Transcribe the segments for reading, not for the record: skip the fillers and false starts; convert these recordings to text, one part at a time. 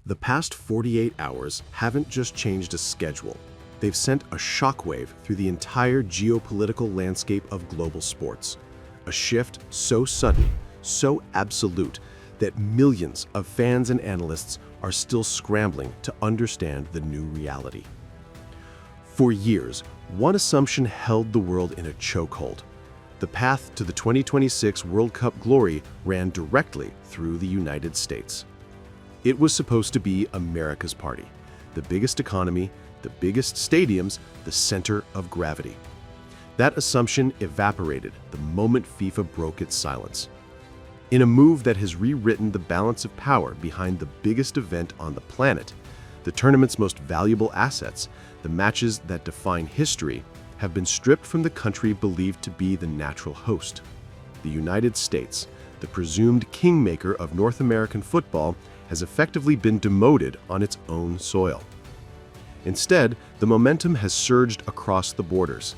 The past 48 hours haven't just changed a schedule. They've sent a shockwave through the entire geopolitical landscape of global sports. A shift so sudden, so absolute, that millions of fans and analysts are still scrambling to understand the new reality. For years, one assumption held the world in a chokehold. The path to the 2026 World Cup glory ran directly through the United States. It was supposed to be America's party, the biggest economy, the biggest stadiums, the center of gravity. That assumption evaporated the moment FIFA broke its silence. In a move that has rewritten the balance of power behind the biggest event on the planet, the tournament's most valuable assets, the matches that define history, have been stripped from the country believed to be the natural host. The United States, the presumed kingmaker of North American football, has effectively been demoted on its own soil. Instead, the momentum has surged across the borders.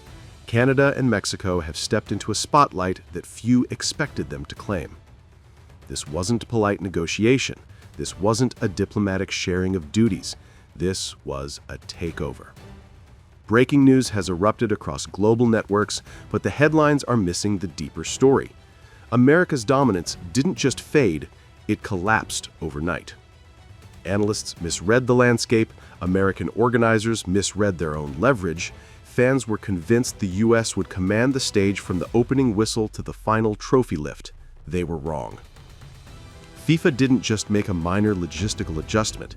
Canada and Mexico have stepped into a spotlight that few expected them to claim. This wasn't polite negotiation. This wasn't a diplomatic sharing of duties. This was a takeover. Breaking news has erupted across global networks, but the headlines are missing the deeper story. America's dominance didn't just fade, it collapsed overnight. Analysts misread the landscape, American organizers misread their own leverage, fans were convinced the U.S. would command the stage from the opening whistle to the final trophy lift. They were wrong. FIFA didn't just make a minor logistical adjustment.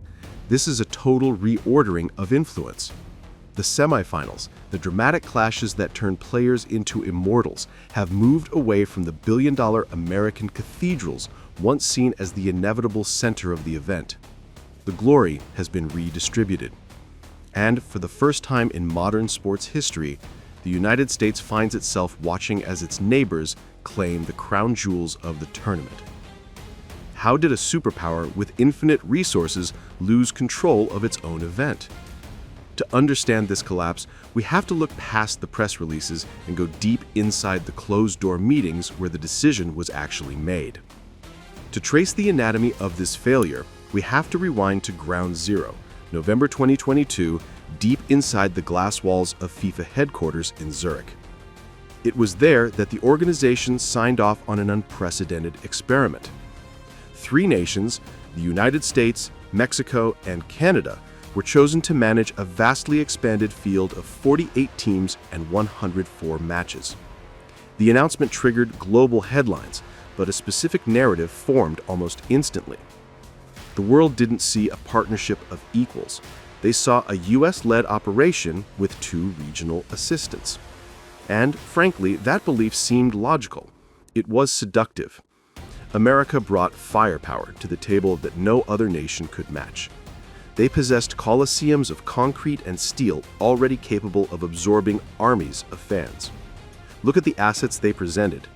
This is a total reordering of influence. The semifinals, the dramatic clashes that turn players into immortals, have moved away from the billion-dollar American cathedrals once seen as the inevitable center of the event. The glory has been redistributed. And for the first time in modern sports history, the United States finds itself watching as its neighbors claim the crown jewels of the tournament. How did a superpower with infinite resources lose control of its own event? To understand this collapse, we have to look past the press releases and go deep inside the closed-door meetings where the decision was actually made. To trace the anatomy of this failure, we have to rewind to ground zero, November 2022, deep inside the glass walls of FIFA headquarters in Zurich. It was there that the organization signed off on an unprecedented experiment. 3 nations, the United States, Mexico, and Canada, were chosen to manage a vastly expanded field of 48 teams and 104 matches. The announcement triggered global headlines, but a specific narrative formed almost instantly. The world didn't see a partnership of equals. They saw a US-led operation with 2 regional assistants. And, frankly, that belief seemed logical. It was seductive. America brought firepower to the table that no other nation could match. They possessed coliseums of concrete and steel already capable of absorbing armies of fans. Look at the assets they presented.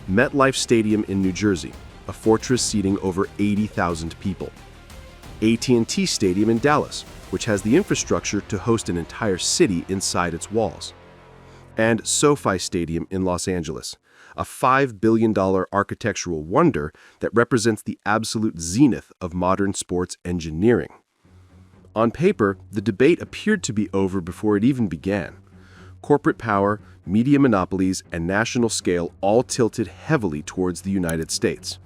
MetLife Stadium in New Jersey, a fortress seating over 80,000 people. AT&T Stadium in Dallas, which has the infrastructure to host an entire city inside its walls. And SoFi Stadium in Los Angeles, a $5 billion architectural wonder that represents the absolute zenith of modern sports engineering. On paper, the debate appeared to be over before it even began. Corporate power, media monopolies, and national scale all tilted heavily towards the United States.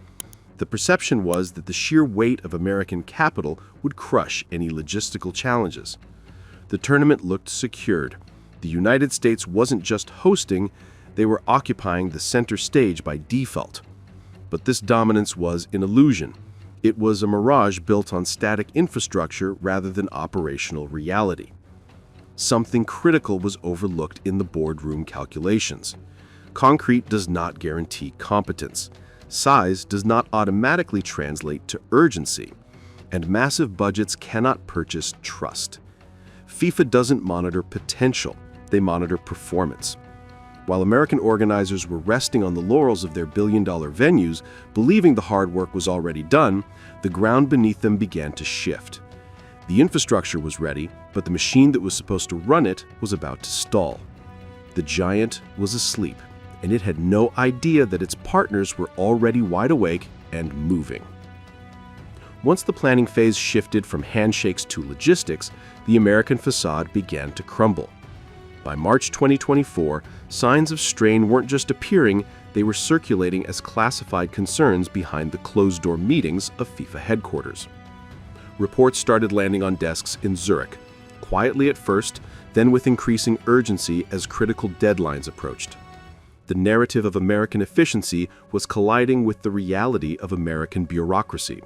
The perception was that the sheer weight of American capital would crush any logistical challenges. The tournament looked secured. The United States wasn't just hosting, they were occupying the center stage by default. But this dominance was an illusion. It was a mirage built on static infrastructure rather than operational reality. Something critical was overlooked in the boardroom calculations. Concrete does not guarantee competence. Size does not automatically translate to urgency. And massive budgets cannot purchase trust. FIFA doesn't monitor potential, they monitor performance. While American organizers were resting on the laurels of their billion-dollar venues, believing the hard work was already done, the ground beneath them began to shift. The infrastructure was ready, but the machine that was supposed to run it was about to stall. The giant was asleep, and it had no idea that its partners were already wide awake and moving. Once the planning phase shifted from handshakes to logistics, the American facade began to crumble. By March 2024, signs of strain weren't just appearing, they were circulating as classified concerns behind the closed-door meetings of FIFA headquarters. Reports started landing on desks in Zurich, quietly at first, then with increasing urgency as critical deadlines approached. The narrative of American efficiency was colliding with the reality of American bureaucracy.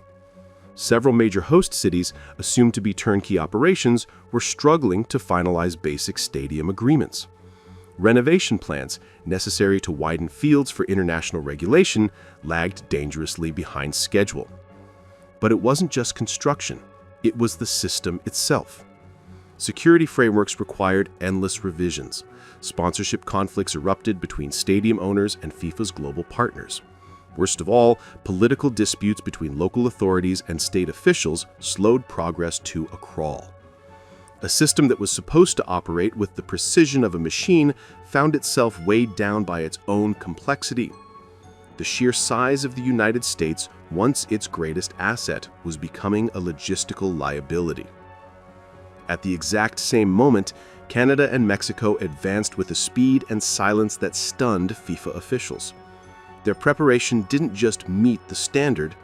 Several major host cities, assumed to be turnkey operations, were struggling to finalize basic stadium agreements. Renovation plans, necessary to widen fields for international regulation, lagged dangerously behind schedule. But it wasn't just construction, it was the system itself. Security frameworks required endless revisions. Sponsorship conflicts erupted between stadium owners and FIFA's global partners. Worst of all, political disputes between local authorities and state officials slowed progress to a crawl. A system that was supposed to operate with the precision of a machine found itself weighed down by its own complexity. The sheer size of the United States, once its greatest asset, was becoming a logistical liability. At the exact same moment, Canada and Mexico advanced with a speed and silence that stunned FIFA officials. Their preparation didn't just meet the standard,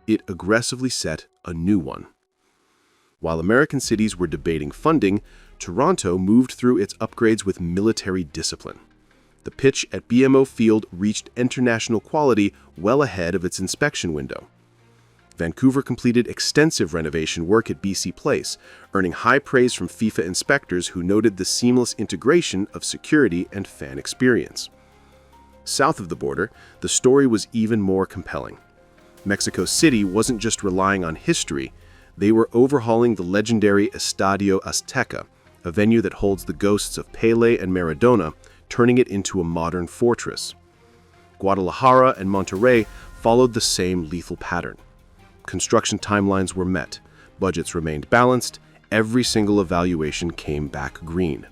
it aggressively set a new one. While American cities were debating funding, Toronto moved through its upgrades with military discipline. The pitch at BMO Field reached international quality well ahead of its inspection window. Vancouver completed extensive renovation work at BC Place, earning high praise from FIFA inspectors who noted the seamless integration of security and fan experience. South of the border, the story was even more compelling. Mexico City wasn't just relying on history, they were overhauling the legendary Estadio Azteca, a venue that holds the ghosts of Pelé and Maradona, turning it into a modern fortress. Guadalajara and Monterrey followed the same lethal pattern. Construction timelines were met, budgets remained balanced, every single evaluation came back green.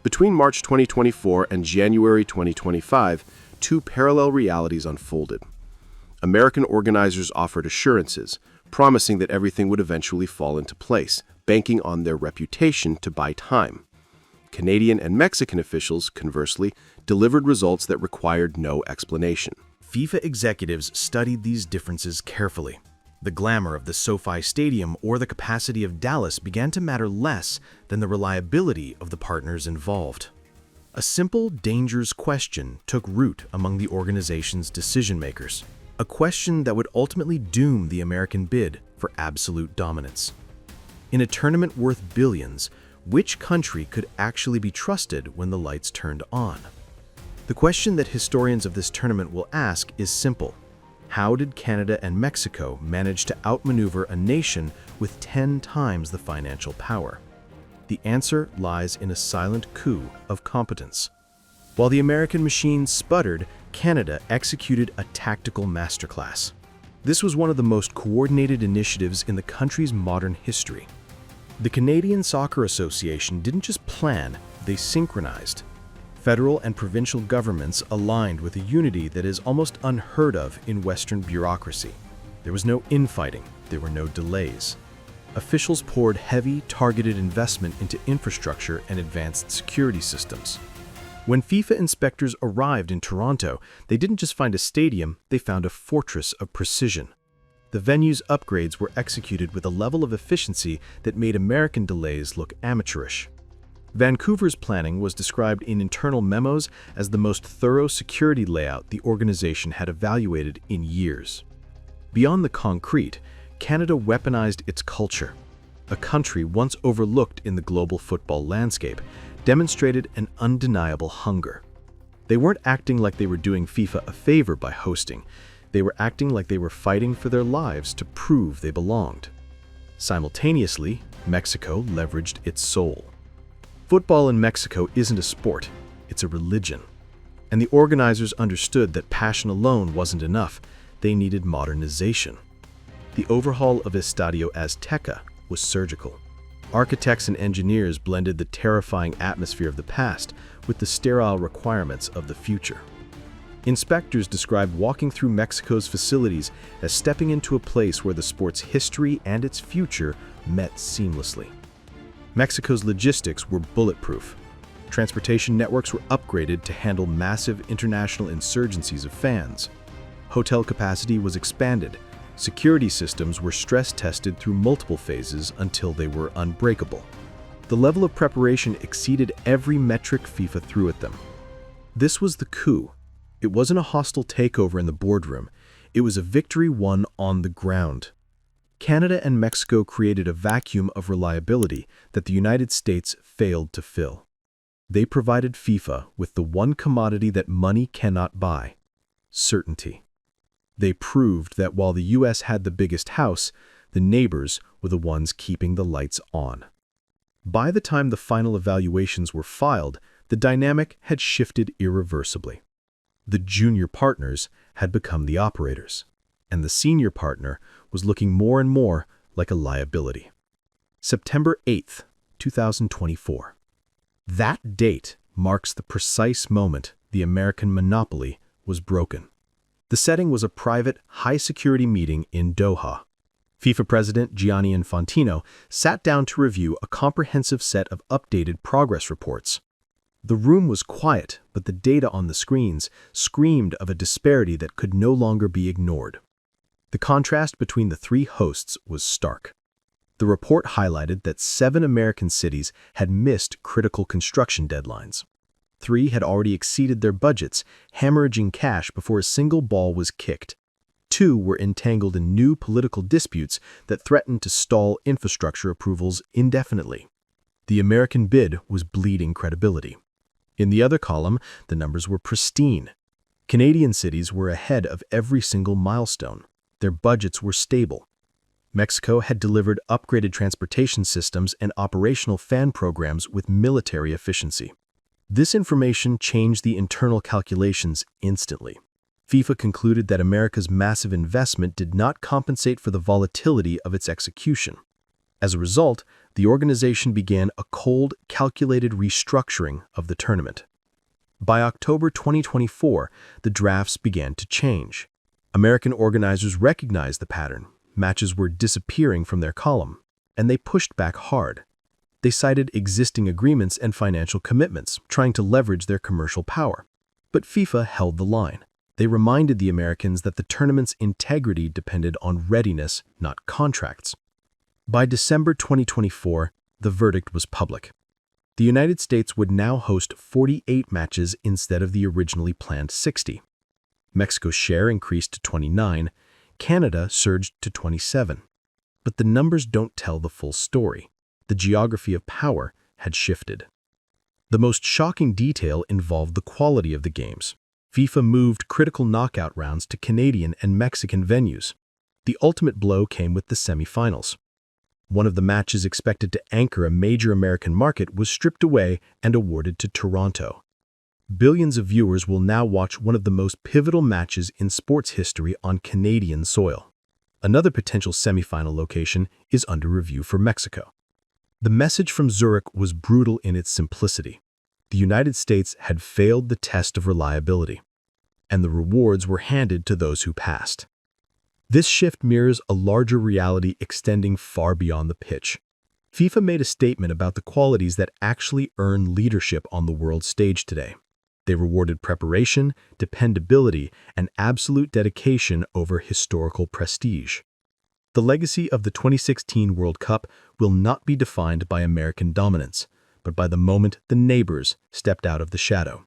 Between March 2024 and January 2025, two parallel realities unfolded. American organizers offered assurances, promising that everything would eventually fall into place, banking on their reputation to buy time. Canadian and Mexican officials, conversely, delivered results that required no explanation. FIFA executives studied these differences carefully. The glamour of the SoFi Stadium or the capacity of Dallas began to matter less than the reliability of the partners involved. A simple, dangerous question took root among the organization's decision-makers, a question that would ultimately doom the American bid for absolute dominance. In a tournament worth billions, which country could actually be trusted when the lights turned on? The question that historians of this tournament will ask is simple. How did Canada and Mexico manage to outmaneuver a nation with 10 times the financial power? The answer lies in a silent coup of competence. While the American machine sputtered, Canada executed a tactical masterclass. This was one of the most coordinated initiatives in the country's modern history. The Canadian Soccer Association didn't just plan, they synchronized. Federal and provincial governments aligned with a unity that is almost unheard of in Western bureaucracy. There was no infighting, there were no delays. Officials poured heavy, targeted investment into infrastructure and advanced security systems. When FIFA inspectors arrived in Toronto, they didn't just find a stadium, they found a fortress of precision. The venue's upgrades were executed with a level of efficiency that made American delays look amateurish. Vancouver's planning was described in internal memos as the most thorough security layout the organization had evaluated in years. Beyond the concrete, Canada weaponized its culture. A country once overlooked in the global football landscape demonstrated an undeniable hunger. They weren't acting like they were doing FIFA a favor by hosting. They were acting like they were fighting for their lives to prove they belonged. Simultaneously, Mexico leveraged its soul. Football in Mexico isn't a sport, it's a religion. And the organizers understood that passion alone wasn't enough, they needed modernization. The overhaul of Estadio Azteca was surgical. Architects and engineers blended the terrifying atmosphere of the past with the sterile requirements of the future. Inspectors described walking through Mexico's facilities as stepping into a place where the sport's history and its future met seamlessly. Mexico's logistics were bulletproof. Transportation networks were upgraded to handle massive international insurgencies of fans. Hotel capacity was expanded. Security systems were stress-tested through multiple phases until they were unbreakable. The level of preparation exceeded every metric FIFA threw at them. This was the coup. It wasn't a hostile takeover in the boardroom. It was a victory won on the ground. Canada and Mexico created a vacuum of reliability that the United States failed to fill. They provided FIFA with the one commodity that money cannot buy: certainty. They proved that while the U.S. had the biggest house, the neighbors were the ones keeping the lights on. By the time the final evaluations were filed, the dynamic had shifted irreversibly. The junior partners had become the operators, and the senior partner was looking more and more like a liability. September 8th, 2024. That date marks the precise moment the American monopoly was broken. The setting was a private, high-security meeting in Doha. FIFA President Gianni Infantino sat down to review a comprehensive set of updated progress reports. The room was quiet, but the data on the screens screamed of a disparity that could no longer be ignored. The contrast between the three hosts was stark. The report highlighted that 7 American cities had missed critical construction deadlines. 3 had already exceeded their budgets, hemorrhaging cash before a single ball was kicked. 2 were entangled in new political disputes that threatened to stall infrastructure approvals indefinitely. The American bid was bleeding credibility. In the other column, the numbers were pristine. Canadian cities were ahead of every single milestone. Their budgets were stable. Mexico had delivered upgraded transportation systems and operational fan programs with military efficiency. This information changed the internal calculations instantly. FIFA concluded that America's massive investment did not compensate for the volatility of its execution. As a result, the organization began a cold, calculated restructuring of the tournament. By October 2024, the drafts began to change. American organizers recognized the pattern. Matches were disappearing from their column, and they pushed back hard. They cited existing agreements and financial commitments, trying to leverage their commercial power. But FIFA held the line. They reminded the Americans that the tournament's integrity depended on readiness, not contracts. By December 2024, the verdict was public. The United States would now host 48 matches instead of the originally planned 60. Mexico's share increased to 29, Canada surged to 27. But the numbers don't tell the full story. The geography of power had shifted. The most shocking detail involved the quality of the games. FIFA moved critical knockout rounds to Canadian and Mexican venues. The ultimate blow came with the semifinals. One of the matches expected to anchor a major American market was stripped away and awarded to Toronto. Billions of viewers will now watch one of the most pivotal matches in sports history on Canadian soil. Another potential semifinal location is under review for Mexico. The message from Zurich was brutal in its simplicity. The United States had failed the test of reliability, and the rewards were handed to those who passed. This shift mirrors a larger reality extending far beyond the pitch. FIFA made a statement about the qualities that actually earn leadership on the world stage today. They rewarded preparation, dependability, and absolute dedication over historical prestige. The legacy of the 2016 World Cup will not be defined by American dominance, but by the moment the neighbors stepped out of the shadow.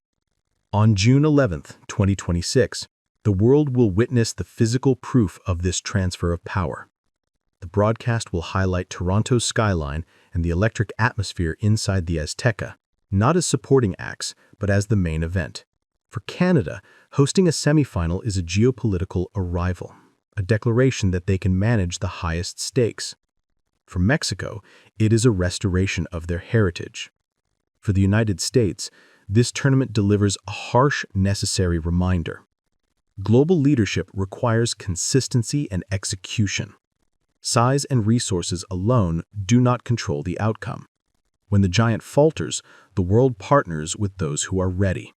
On June 11, 2026, the world will witness the physical proof of this transfer of power. The broadcast will highlight Toronto's skyline and the electric atmosphere inside the Azteca, not as supporting acts, but as the main event. For Canada, hosting a semifinal is a geopolitical arrival, a declaration that they can manage the highest stakes. For Mexico, it is a restoration of their heritage. For the United States, this tournament delivers a harsh, necessary reminder. Global leadership requires consistency and execution. Size and resources alone do not control the outcome. When the giant falters, the world partners with those who are ready.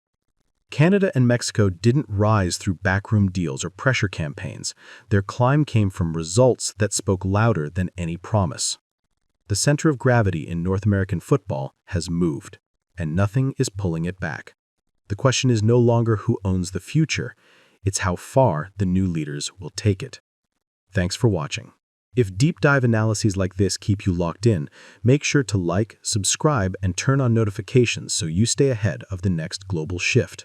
Canada and Mexico didn't rise through backroom deals or pressure campaigns. Their climb came from results that spoke louder than any promise. The center of gravity in North American football has moved, and nothing is pulling it back. The question is no longer who owns the future, it's how far the new leaders will take it. Thanks for watching. If deep dive analyses like this keep you locked in, make sure to like, subscribe, and turn on notifications so you stay ahead of the next global shift.